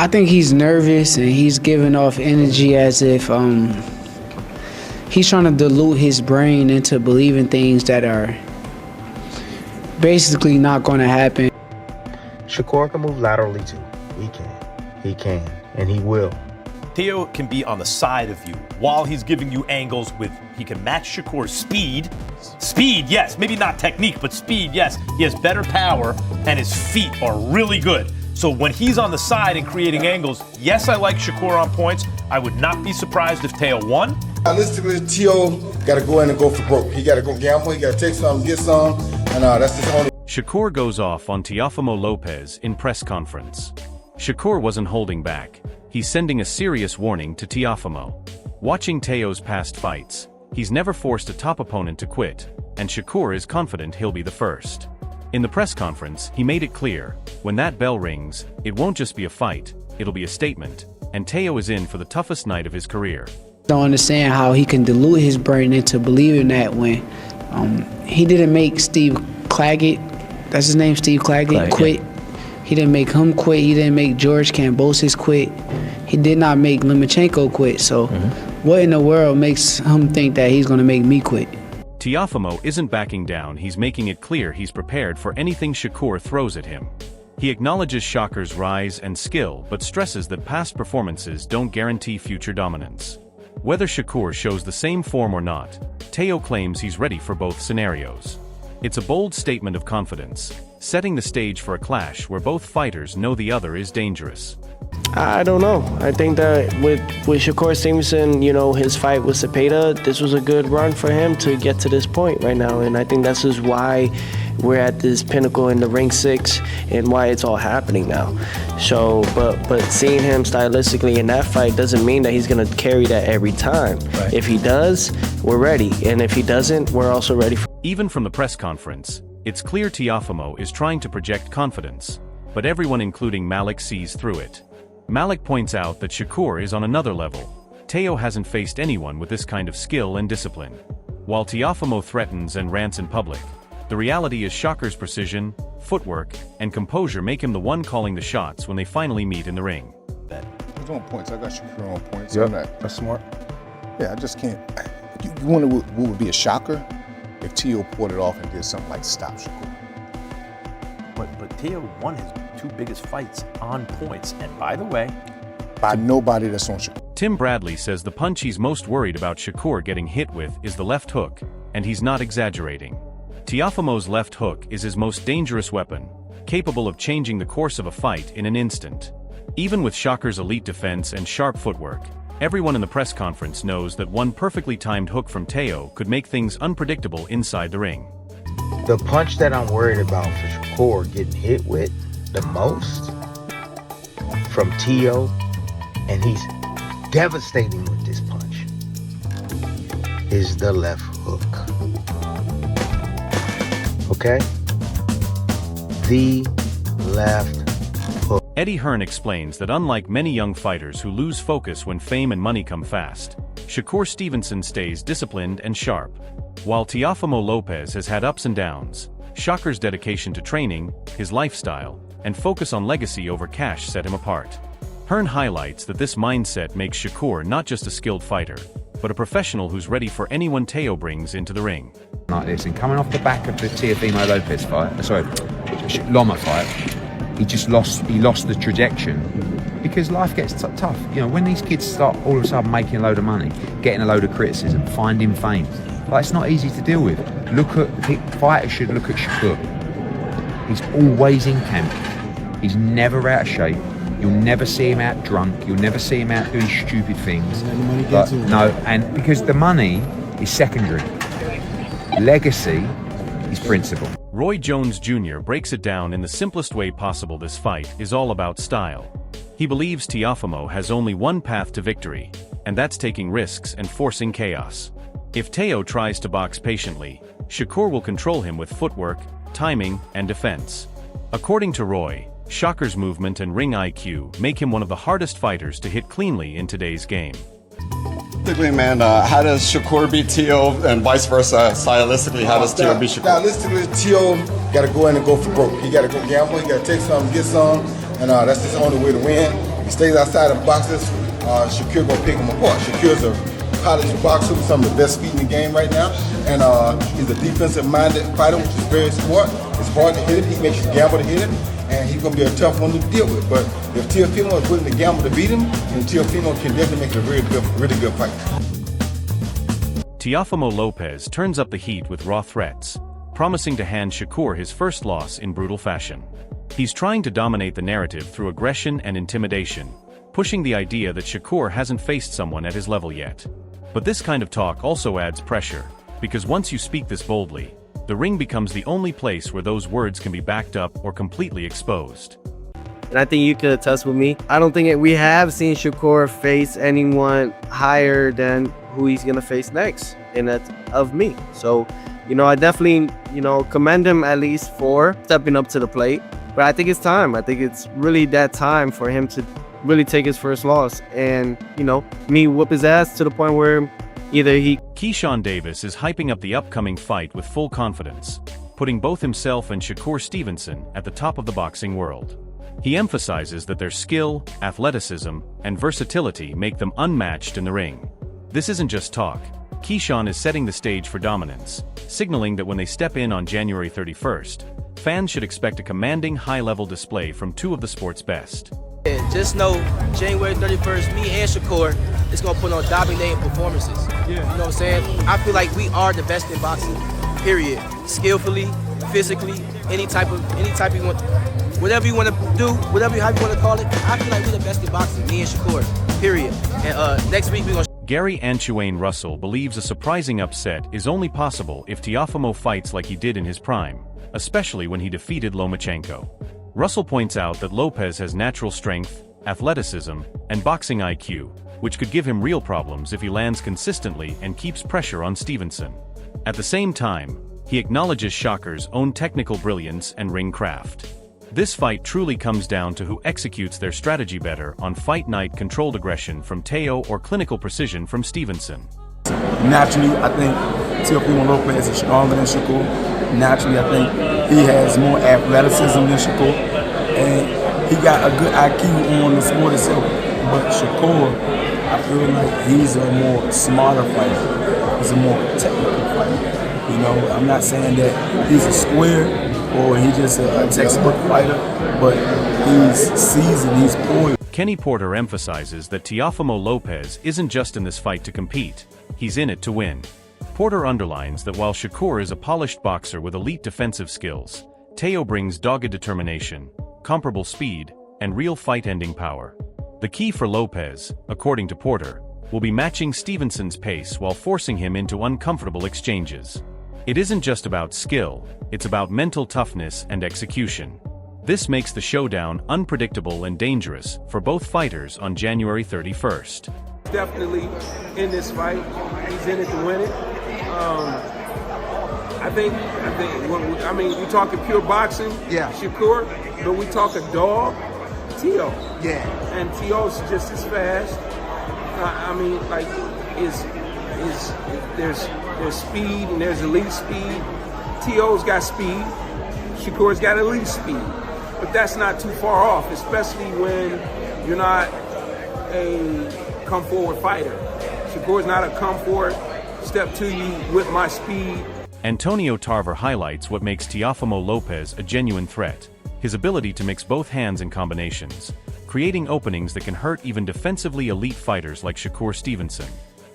I think he's nervous and he's giving off energy as if he's trying to dilute his brain into believing things that are basically not going to happen. Shakur can move laterally too. He can, and he will. Teo can be on the side of you while he's giving you angles he can match Shakur's speed. Speed, yes, maybe not technique, but speed, yes. He has better power and his feet are really good. So when he's on the side and creating angles, yes, I like Shakur on points. I would not be surprised if Teo won. Realistically, Teo got to go in and go for broke. He got to go gamble, he got to take some, get some, and that's his only. Shakur goes off on Teofimo Lopez in press conference. Shakur wasn't holding back. He's sending a serious warning to Teofimo. Watching Teo's past fights, he's never forced a top opponent to quit, and Shakur is confident he'll be the first. In the press conference, he made it clear, when that bell rings, it won't just be a fight, it'll be a statement, and Teo is in for the toughest night of his career. Don't understand how he can dilute his brain into believing that when he didn't make Steve Claggett, that's his name, Steve Claggett, quit. He didn't make him quit. He didn't make George Kambosos quit. He did not make Lomachenko quit. So what in the world makes him think that he's going to make me quit? Teofimo isn't backing down. He's making it clear he's prepared for anything Shakur throws at him. He acknowledges Shakur's rise and skill, but stresses that past performances don't guarantee future dominance. Whether Shakur shows the same form or not, Teo claims he's ready for both scenarios. It's a bold statement of confidence, setting the stage for a clash where both fighters know the other is dangerous. I don't know. I think that with Shakur Stevenson, his fight with Cepeda, this was a good run for him to get to this point right now. And I think that's just why we're at this pinnacle in the Ring 6 and why it's all happening now. So, but seeing him stylistically in that fight doesn't mean that he's going to carry that every time. Right. If he does, we're ready. And if he doesn't, we're also ready. Even from the press conference, it's clear Teofimo is trying to project confidence, but everyone including Malik sees through it. Malik points out that Shakur is on another level. Teo hasn't faced anyone with this kind of skill and discipline. While Teofimo threatens and rants in public, the reality is Shakur's precision, footwork, and composure make him the one calling the shots when they finally meet in the ring. He's on points. I got Shakur on points. Yep, that's smart. Yeah, I just can't. You wonder what would be a shocker if Teo pulled it off and did something like stop Shakur. But Teo won his two biggest fights on points, and by the way, by nobody that's on Shakur. Tim Bradley says the punch he's most worried about Shakur getting hit with is the left hook, and he's not exaggerating. Teofimo's left hook is his most dangerous weapon, capable of changing the course of a fight in an instant. Even with Shakur's elite defense and sharp footwork, everyone in the press conference knows that one perfectly timed hook from Teo could make things unpredictable inside the ring. The punch that I'm worried about for Shakur getting hit with the most from Teo, and he's devastating with this punch, is the left hook. Okay? The left hook. Eddie Hearn explains that unlike many young fighters who lose focus when fame and money come fast, Shakur Stevenson stays disciplined and sharp. While Teofimo Lopez has had ups and downs, Shakur's dedication to training, his lifestyle, and focus on legacy over cash set him apart. Hearn highlights that this mindset makes Shakur not just a skilled fighter, but a professional who's ready for anyone Teo brings into the ring. Like this, and coming off the back of the Teofimo Lopez fight, Loma fight, he lost the trajectory because life gets tough. When these kids start all of a sudden making a load of money, getting a load of criticism, finding fame, it's not easy to deal with. Fighters should look at Shakur. He's always in camp. He's never out of shape. You'll never see him out drunk. You'll never see him out doing stupid things. And because the money is secondary. Legacy is principle. Roy Jones Jr. breaks it down in the simplest way possible. This fight is all about style. He believes Teofimo has only one path to victory, and that's taking risks and forcing chaos. If Teo tries to box patiently, Shakur will control him with footwork, timing, and defense. According to Roy, Shakur's movement and ring IQ make him one of the hardest fighters to hit cleanly in today's game. Stylistically, man, how does Shakur beat Teo and vice versa? Stylistically, how does Teo beat Shakur? Stylistically, Teo got to go in and go for broke. He got to go gamble. He got to take some, get some, and that's his only way to win. he stays outside and boxes, Shakur gonna pick him apart. Shakur's a polished boxer with some of the best feet in the game right now, and he's a defensive-minded fighter, which is very smart. It's hard to hit him. He makes you gamble to hit him, and he's gonna be a tough one to deal with. But if Teofimo is willing to gamble to beat him, then Teofimo can definitely make it a really good fight. Teofimo Lopez turns up the heat with raw threats, promising to hand Shakur his first loss in brutal fashion. He's trying to dominate the narrative through aggression and intimidation, pushing the idea that Shakur hasn't faced someone at his level yet. But this kind of talk also adds pressure, because once you speak this boldly, the ring becomes the only place where those words can be backed up or completely exposed. And I think you could attest with me. I don't think we have seen Shakur face anyone higher than who he's going to face next, and that's of me. So, I definitely, commend him at least for stepping up to the plate. But I think it's time. I think it's really that time for him to really take his first loss and, me whoop his ass to the point where either he... Keyshawn Davis is hyping up the upcoming fight with full confidence, putting both himself and Shakur Stevenson at the top of the boxing world. He emphasizes that their skill, athleticism, and versatility make them unmatched in the ring. This isn't just talk. Keyshawn is setting the stage for dominance, signaling that when they step in on January 31st, fans should expect a commanding high-level display from two of the sport's best. And just know, January 31st, me and Shakur is going to put on dominating performances. Yeah. You know what I'm saying? I feel like we are the best in boxing, period. Skillfully, physically, any type you want, whatever you want to do, however you want to call it, I feel like we're the best in boxing, me and Shakur, period. And next week we're going to... Gary Antuane Russell believes a surprising upset is only possible if Teofimo fights like he did in his prime, especially when he defeated Lomachenko. Russell points out that Lopez has natural strength, athleticism, and boxing IQ, which could give him real problems if he lands consistently and keeps pressure on Stevenson. At the same time, he acknowledges Shakur's own technical brilliance and ring craft. This fight truly comes down to who executes their strategy better on fight night: controlled aggression from Teo or clinical precision from Stevenson. Naturally, I think Teofimo Lopez is stronger than Shakur. Naturally, I think he has more athleticism than Shakur. And he got a good IQ on the sport itself. But Shakur, I feel like he's a more smarter fighter. He's a more technical fighter. I'm not saying that he's a square or he's just a textbook fighter, but he's seasoned, he's poised. Kenny Porter emphasizes that Teofimo Lopez isn't just in this fight to compete, he's in it to win. Porter underlines that while Shakur is a polished boxer with elite defensive skills, Teo brings dogged determination, comparable speed, and real fight-ending power. The key for Lopez, according to Porter, will be matching Stevenson's pace while forcing him into uncomfortable exchanges. It isn't just about skill, it's about mental toughness and execution. This makes the showdown unpredictable and dangerous for both fighters on January 31st. Definitely in this fight, he's in it to win it. I mean, we talking pure boxing, yeah, Shakur, but we talk a dog, Teo. Yeah. And Teo's just as fast. There's speed and there's elite speed. Teo's got speed. Shakur's got elite speed. But that's not too far off, especially when you're not a come-forward fighter. Shakur's not a come-forward, step to you with my speed. Antonio Tarver highlights what makes Teofimo Lopez a genuine threat: his ability to mix both hands in combinations, creating openings that can hurt even defensively elite fighters like Shakur Stevenson.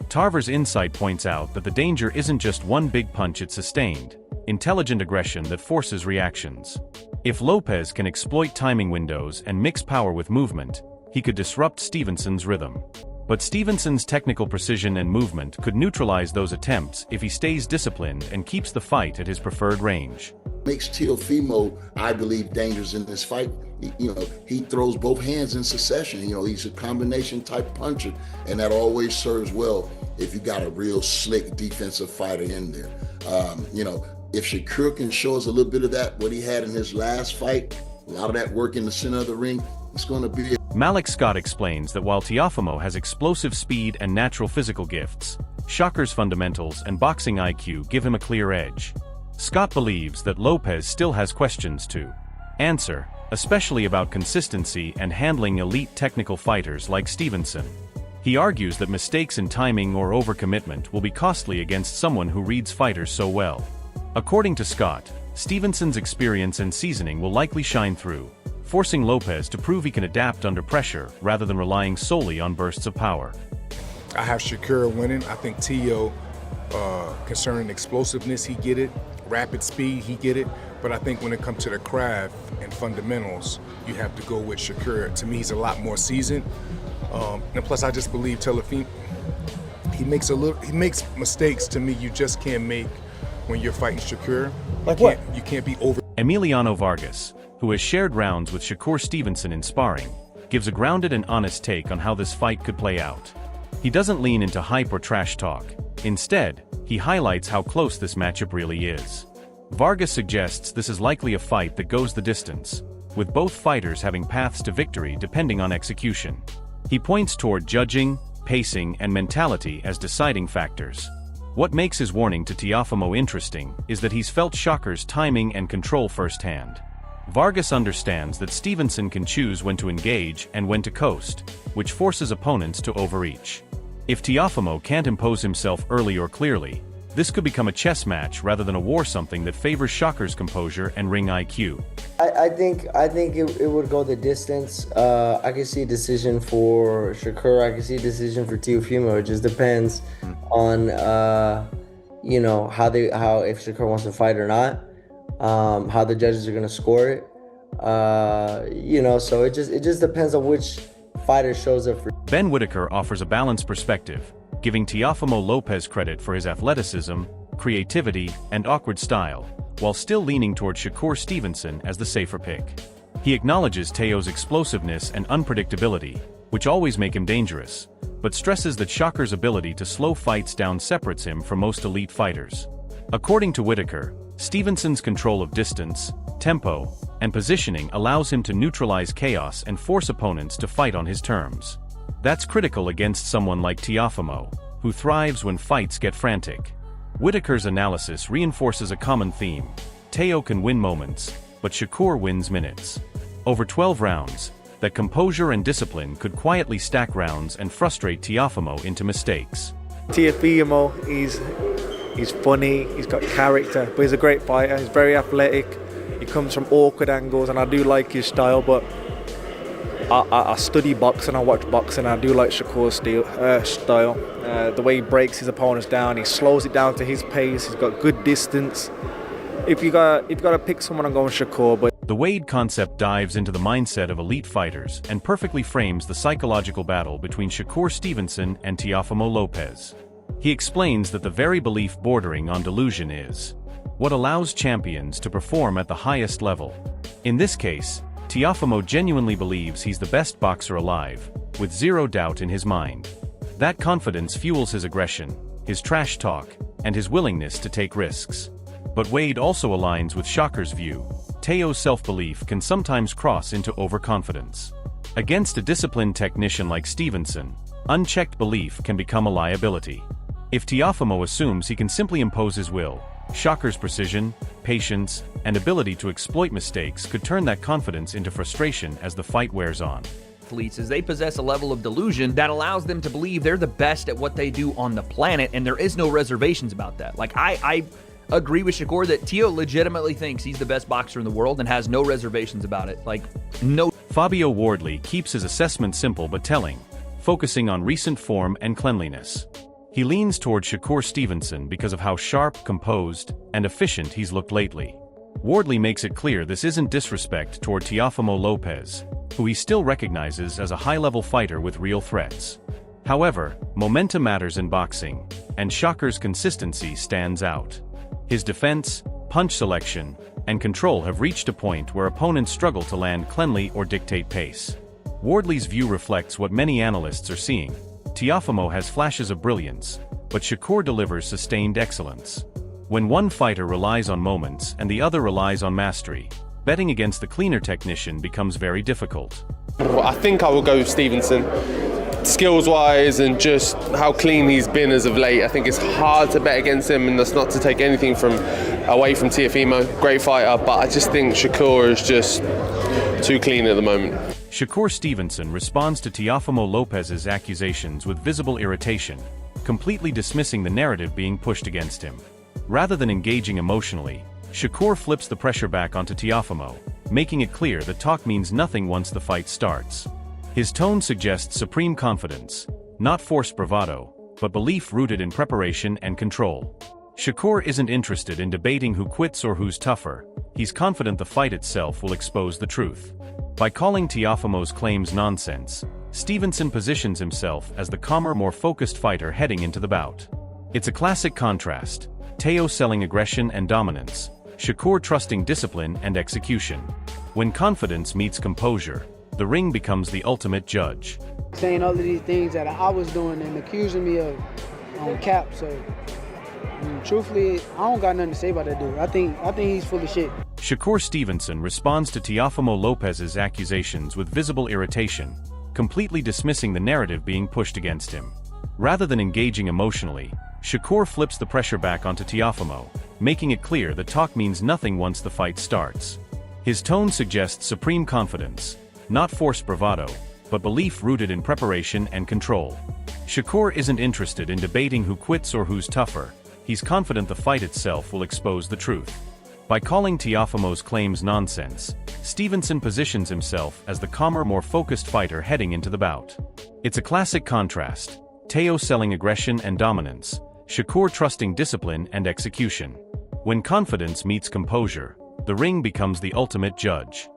Tarver's insight points out that the danger isn't just one big punch, it's sustained, intelligent aggression that forces reactions. If Lopez can exploit timing windows and mix power with movement, he could disrupt Stevenson's rhythm. But Stevenson's technical precision and movement could neutralize those attempts if he stays disciplined and keeps the fight at his preferred range. Makes Teofimo, I believe, dangerous in this fight. He throws both hands in succession. He's a combination type puncher, and that always serves well if you got a real slick defensive fighter in there. If Shakur can show us a little bit of that, what he had in his last fight, a lot of that work in the center of the ring, it's going to be... Malik Scott explains that while Teofimo has explosive speed and natural physical gifts, Shakur's fundamentals and boxing IQ give him a clear edge. Scott believes that Lopez still has questions to answer, especially about consistency and handling elite technical fighters like Stevenson. He argues that mistakes in timing or overcommitment will be costly against someone who reads fighters so well. According to Scott, Stevenson's experience and seasoning will likely shine through, forcing Lopez to prove he can adapt under pressure rather than relying solely on bursts of power. I have Shakur winning. I think Teo, concerning explosiveness, he get it. Rapid speed, he get it. But I think when it comes to the craft and fundamentals, you have to go with Shakur. To me, he's a lot more seasoned. And plus, I just believe Teofimo, he makes mistakes to me you just can't make when you're fighting Shakur. You can't be over. Emiliano Vargas, who has shared rounds with Shakur Stevenson in sparring, gives a grounded and honest take on how this fight could play out. He doesn't lean into hype or trash talk. Instead, he highlights how close this matchup really is. Vargas suggests this is likely a fight that goes the distance, with both fighters having paths to victory depending on execution. He points toward judging, pacing, and mentality as deciding factors. What makes his warning to Teofimo interesting is that he's felt Shakur's timing and control firsthand. Vargas understands that Stevenson can choose when to engage and when to coast, which forces opponents to overreach. If Teofimo can't impose himself early or clearly, this could become a chess match rather than a war, something that favors Shakur's composure and ring IQ. I think it would go the distance. I can see a decision for Shakur. I can see a decision for Teofimo. It just depends on how if Shakur wants to fight or not. How the judges are going to score it. So it just depends on which fighter shows up for. Ben Whitaker offers a balanced perspective, giving Teofimo Lopez credit for his athleticism, creativity, and awkward style, while still leaning toward Shakur Stevenson as the safer pick. He acknowledges Teo's explosiveness and unpredictability, which always make him dangerous, but stresses that Shakur's ability to slow fights down separates him from most elite fighters. According to Whitaker, Stevenson's control of distance, tempo, and positioning allows him to neutralize chaos and force opponents to fight on his terms. That's critical against someone like Teofimo, who thrives when fights get frantic. Whitaker's analysis reinforces a common theme. Teo can win moments, but Shakur wins minutes. Over 12 rounds, that composure and discipline could quietly stack rounds and frustrate Teofimo into mistakes. Teofimo, he's funny, he's got character, but he's a great fighter. He's very athletic. He comes from awkward angles, and I do like his style, but I study boxing, I watch boxing, and I do like Shakur's style. The way he breaks his opponents down, he slows it down to his pace, he's got good distance. If you got to pick someone, I'm going Shakur. But the Wade concept dives into the mindset of elite fighters and perfectly frames the psychological battle between Shakur Stevenson and Teofimo Lopez. He explains that the very belief bordering on delusion is what allows champions to perform at the highest level. In this case, Teofimo genuinely believes he's the best boxer alive, with zero doubt in his mind. That confidence fuels his aggression, his trash talk, and his willingness to take risks. But Wade also aligns with Shakur's view. Teo's self-belief can sometimes cross into overconfidence. Against a disciplined technician like Stevenson, unchecked belief can become a liability. If Teofimo assumes he can simply impose his will, Shakur's precision, patience, and ability to exploit mistakes could turn that confidence into frustration as the fight wears on. Athletes is they possess a level of delusion that allows them to believe they're the best at what they do on the planet, and there is no reservations about that. Like, I agree with Shakur that Teo legitimately thinks he's the best boxer in the world and has no reservations about it. Like, no. Fabio Wardley keeps his assessment simple but telling, focusing on recent form and cleanliness. He leans toward Shakur Stevenson because of how sharp, composed, and efficient he's looked lately. Wardley makes it clear this isn't disrespect toward Teofimo Lopez, who he still recognizes as a high-level fighter with real threats. However, momentum matters in boxing, and Shakur's consistency stands out. His defense, punch selection, and control have reached a point where opponents struggle to land cleanly or dictate pace. Wardley's view reflects what many analysts are seeing. Teofimo has flashes of brilliance, but Shakur delivers sustained excellence. When one fighter relies on moments and the other relies on mastery, betting against the cleaner technician becomes very difficult. I think I will go with Stevenson. Skills-wise and just how clean he's been as of late, I think it's hard to bet against him, and that's not to take anything away from Teofimo. Great fighter, but I just think Shakur is just too clean at the moment. Shakur Stevenson responds to Teofimo Lopez's accusations with visible irritation, completely dismissing the narrative being pushed against him. Rather than engaging emotionally, Shakur flips the pressure back onto Teofimo, making it clear that talk means nothing once the fight starts. His tone suggests supreme confidence, not forced bravado, but belief rooted in preparation and control. Shakur isn't interested in debating who quits or who's tougher. He's confident the fight itself will expose the truth. By calling Teofimo's claims nonsense, Stevenson positions himself as the calmer, more focused fighter heading into the bout. It's a classic contrast: Teo selling aggression and dominance, Shakur trusting discipline and execution. When confidence meets composure, the ring becomes the ultimate judge. Saying all of these things that I was doing and accusing me of cap, so truthfully, I don't got nothing to say about that dude. I think he's full of shit. Shakur Stevenson responds to Teofimo Lopez's accusations with visible irritation, completely dismissing the narrative being pushed against him. Rather than engaging emotionally, Shakur flips the pressure back onto Teofimo, making it clear that talk means nothing once the fight starts. His tone suggests supreme confidence, not forced bravado, but belief rooted in preparation and control. Shakur isn't interested in debating who quits or who's tougher. He's confident the fight itself will expose the truth. By calling Teofimo's claims nonsense, Stevenson positions himself as the calmer, more focused fighter heading into the bout. It's a classic contrast: Teo selling aggression and dominance, Shakur trusting discipline and execution. When confidence meets composure, the ring becomes the ultimate judge.